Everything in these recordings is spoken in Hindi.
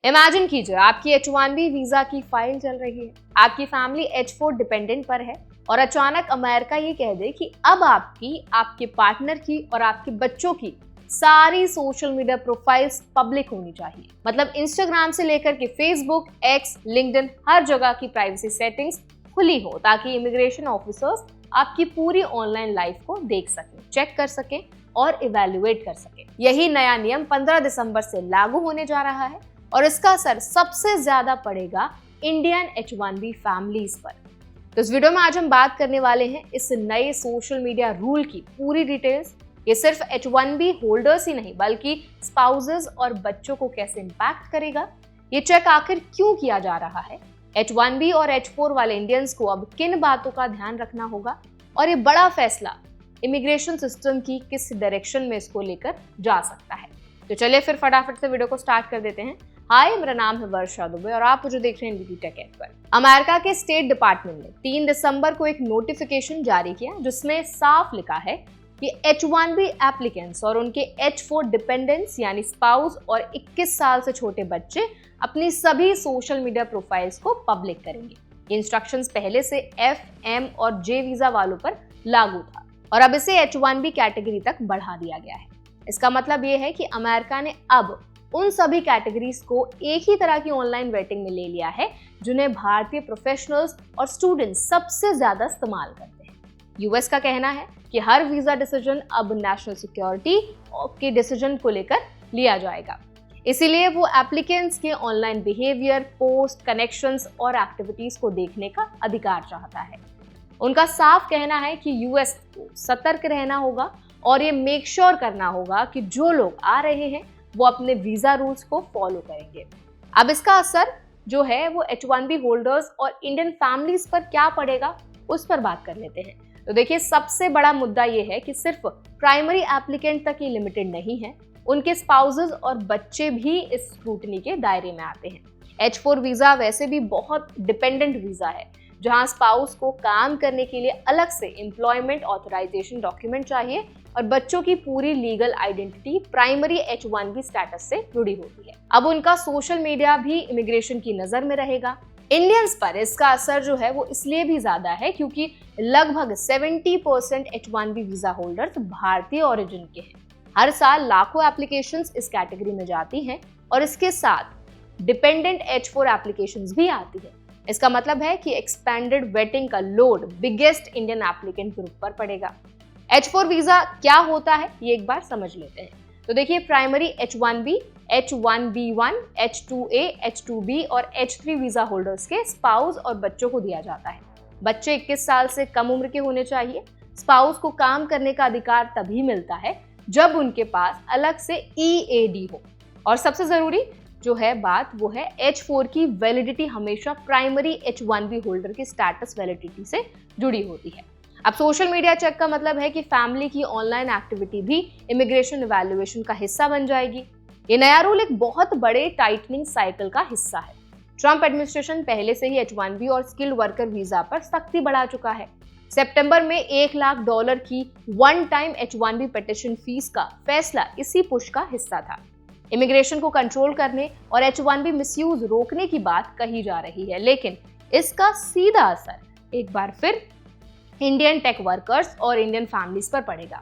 इमेजिन कीजिए आपकी H1B वीजा की फाइल चल रही है, आपकी फैमिली H4 डिपेंडेंट पर है और अचानक अमेरिका ये कह दे कि अब आपकी, आपके पार्टनर की और आपके बच्चों की सारी सोशल मीडिया प्रोफाइल्स पब्लिक होनी चाहिए। मतलब इंस्टाग्राम से लेकर के फेसबुक, एक्स, लिंक्डइन, हर जगह की प्राइवेसी सेटिंग्स खुली हो ताकि इमिग्रेशन ऑफिसर्स आपकी पूरी ऑनलाइन लाइफ को देख सकें, चेक कर सकें और इवैल्यूएट कर सकें। यही नया नियम 15 दिसंबर से लागू होने जा रहा है और इसका असर सबसे ज्यादा पड़ेगा इंडियन H1B फैमिलीज पर। तो इस वीडियो में आज हम बात करने वाले हैं इस नए सोशल मीडिया रूल की पूरी डिटेल्स। ये सिर्फ H1B होल्डर्स ही नहीं बल्कि स्पाउसेस और बच्चों को कैसे इम्पैक्ट करेगा, ये चेक आखिर क्यों किया जा रहा है, H1B और H4 वाले इंडियंस को अब किन बातों का ध्यान रखना होगा और ये बड़ा फैसला इमिग्रेशन सिस्टम की किस डायरेक्शन में इसको लेकर जा सकता है। तो चलिए फिर फटाफट से वीडियो को स्टार्ट कर देते हैं। हाय, मेरा नाम है वर्षा दुबे और आप जो देख रहे हैं डीडी टेक एट पर। अमेरिका के स्टेट डिपार्टमेंट ने 3 दिसंबर को एक नोटिफिकेशन जारी किया जिसमें साफ लिखा है कि H1B एप्लीकेंट्स और उनके H4 डिपेंडेंट्स यानी स्पाउस और 21 साल से छोटे बच्चे अपनी सभी सोशल मीडिया प्रोफाइल्स को पब्लिक करेंगे। ये इंस्ट्रक्शंस पहले से F, M और J वीजा वालों पर लागू था और अब इसे H1B कैटेगरी तक बढ़ा दिया गया है। इसका मतलब ये है कि अमेरिका ने अब उन सभी कैटेगरीज को एक ही तरह की ऑनलाइन वेटिंग में ले लिया है जिन्हें भारतीय प्रोफेशनल्स और स्टूडेंट्स सबसे ज्यादा इस्तेमाल करते हैं। यूएस का कहना है कि हर वीजा डिसीजन अब नेशनल सिक्योरिटी के डिसीजन को लेकर लिया जाएगा, इसीलिए वो एप्लीकेंट्स के ऑनलाइन बिहेवियर, पोस्ट, कनेक्शंस और एक्टिविटीज को देखने का अधिकार चाहता है। उनका साफ कहना है कि यूएस को सतर्क रहना होगा और ये मेक श्योर करना होगा कि जो लोग आ रहे हैं वो अपने वीजा रूल्स को फॉलो करेंगे। अब इसका असर जो है वो H1B होल्डर्स और इंडियन फैमिलीज पर क्या पड़ेगा उस पर बात कर लेते हैं। तो देखिए, सबसे बड़ा मुद्दा ये है कि सिर्फ प्राइमरी एप्लीकेंट तक ही लिमिटेड नहीं है, उनके स्पाउसेस और बच्चे भी इस स्क्रूटनी के दायरे में आते हैं। H4 वीजा वैसे भी बहुत डिपेंडेंट वीजा है जहां स्पाउस को काम करने के लिए अलग से एम्प्लॉयमेंट ऑथराइजेशन डॉक्यूमेंट चाहिए और बच्चों की पूरी legal identity primary H1B status से जुड़ी होती है। अब उनका सोशल मीडिया भी इमिग्रेशन की नजर में रहेगा। इंडियंस पर इसका असर जो है वो इसलिए भी ज्यादा है क्योंकि लगभग 70% H1B वीजा होल्डर्स भारतीय ओरिजिन के हैं। हर साल लाखों एप्लीकेशंस इस कैटेगरी में जाती हैं और इसके साथ डिपेंडेंट H4 एप्लीकेशंस भी आती है। इसका मतलब है कि एक्सपेंडेड वेटिंग का load biggest Indian applicant group पर पड़ेगा। H4 वीजा क्या होता है ये एक बार समझ लेते हैं। तो देखिए, primary H1B, H1B1, H2A, H2B और H3 वीजा होल्डर्स के स्पाउस और बच्चों को दिया जाता है। बच्चे 21 साल से कम उम्र के होने चाहिए। स्पाउस को काम करने का अधिकार तभी मिलता है जब उनके पास अलग से EAD हो और सबसे जरूरी जो है बात वो है H4 की वैलिडिटी हमेशा प्राइमरी H1B होल्डर की स्टेटस वैलिडिटी से जुड़ी होती है। अब सोशल मीडिया चेक का मतलब है कि फैमिली की ऑनलाइन एक्टिविटी भी इमिग्रेशन इवैल्यूएशन का हिस्सा बन जाएगी। ये नया रूल एक बहुत बड़े टाइटनिंग साइकिल का हिस्सा है। ट्रंप एडमिनिस्ट्रेशन पहले से ही H1B और स्किल्ड वर्कर वीजा पर सख्ती बढ़ा चुका है। सितंबर में $1 लाख की one time H1B petition fees का फैसला इसी पुश का हिस्सा था। इमिग्रेशन को कंट्रोल करने और H1B मिसयूज रोकने की बात कही जा रही है, लेकिन इसका सीधा असर एक बार फिर इंडियन टेक वर्कर्स और इंडियन फैमिलीज पर पड़ेगा।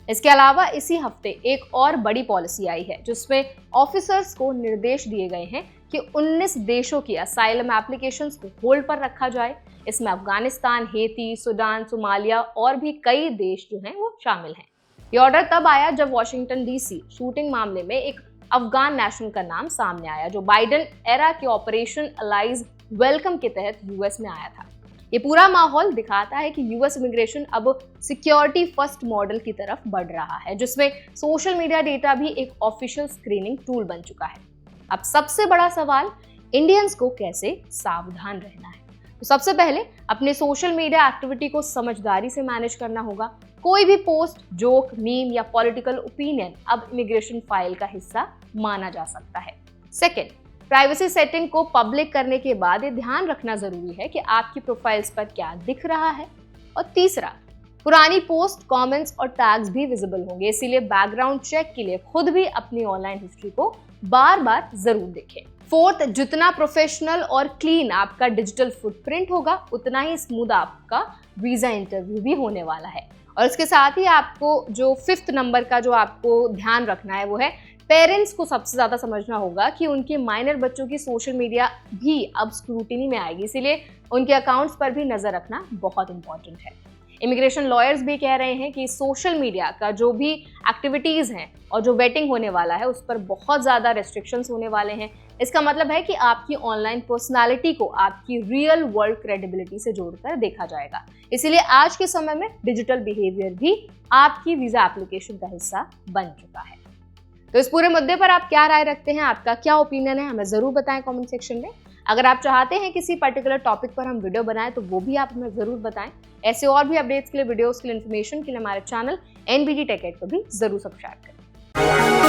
इसके अलावा इसी हफ्ते एक और बड़ी पॉलिसी आई है जिसमें ऑफिसर्स को निर्देश दिए गए हैं कि 19 देशों की असाइलम एप्लीकेशंस को होल्ड पर रखा जाए। इसमें अफगानिस्तान, हेती, सूडान, सोमालिया और भी कई देश जो हैं वो शामिल हैं। ये ऑर्डर तब आया जब वॉशिंगटन DC शूटिंग मामले में एक अफगान नेशनल का नाम सामने आया जो बाइडेन एरा के ऑपरेशन अलाइज वेलकम के तहत यूएस में आया था। ये पूरा माहौल दिखाता है कि यूएस इमिग्रेशन अब सिक्योरिटी फर्स्ट मॉडल की तरफ बढ़ रहा है जिसमें सोशल मीडिया डेटा भी एक ऑफिशियल स्क्रीनिंग टूल बन चुका है। अब सबसे बड़ा सवाल इंडियंस को कैसे सावधान रहना है। तो सबसे पहले अपने सोशल मीडिया एक्टिविटी को समझदारी से मैनेज करना होगा। कोई भी पोस्ट, जोक, मीम या पॉलिटिकल ओपिनियन अब इमिग्रेशन फाइल का हिस्सा माना जा सकता है। सेकेंड, प्राइवेसी सेटिंग को पब्लिक करने के बाद ये ध्यान रखना जरूरी है कि आपकी प्रोफाइल्स पर क्या दिख रहा है। और तीसरा, पुरानी पोस्ट, कमेंट्स और टैग्स भी विजिबल होंगे, इसीलिए बैकग्राउंड चेक के लिए खुद भी अपनी ऑनलाइन हिस्ट्री को बार बार जरूर देखें। फोर्थ, जितना प्रोफेशनल और क्लीन आपका डिजिटल फुटप्रिंट होगा उतना ही स्मूथ आपका वीजा इंटरव्यू भी होने वाला है। और इसके साथ ही आपको जो फिफ्थ नंबर का जो आपको ध्यान रखना है वो है पेरेंट्स को सबसे ज़्यादा समझना होगा कि उनके माइनर बच्चों की सोशल मीडिया भी अब स्क्रूटिनी में आएगी, इसीलिए उनके अकाउंट्स पर भी नज़र रखना बहुत इंपॉर्टेंट है। इमिग्रेशन लॉयर्स भी कह रहे हैं कि सोशल मीडिया का जो भी एक्टिविटीज़ हैं और जो वेटिंग होने वाला है उस पर बहुत ज़्यादा रेस्ट्रिक्शंस होने वाले हैं। इसका मतलब है कि आपकी ऑनलाइन पर्सनालिटी को आपकी रियल वर्ल्ड क्रेडिबिलिटी से जोड़कर देखा जाएगा। इसीलिए आज के समय में डिजिटल बिहेवियर भी आपकी वीज़ा एप्लीकेशन का हिस्सा बन चुका है। तो इस पूरे मुद्दे पर आप क्या राय रखते हैं, आपका क्या ओपिनियन है, हमें ज़रूर बताएं कमेंट सेक्शन में। अगर आप चाहते हैं किसी पर्टिकुलर टॉपिक पर हम वीडियो बनाएं तो वो भी आप हमें ज़रूर बताएं। ऐसे और भी अपडेट्स के लिए, वीडियोस के लिए, इन्फॉर्मेशन के लिए हमारे चैनल NBT Tech Ed को भी ज़रूर सब्सक्राइब करें।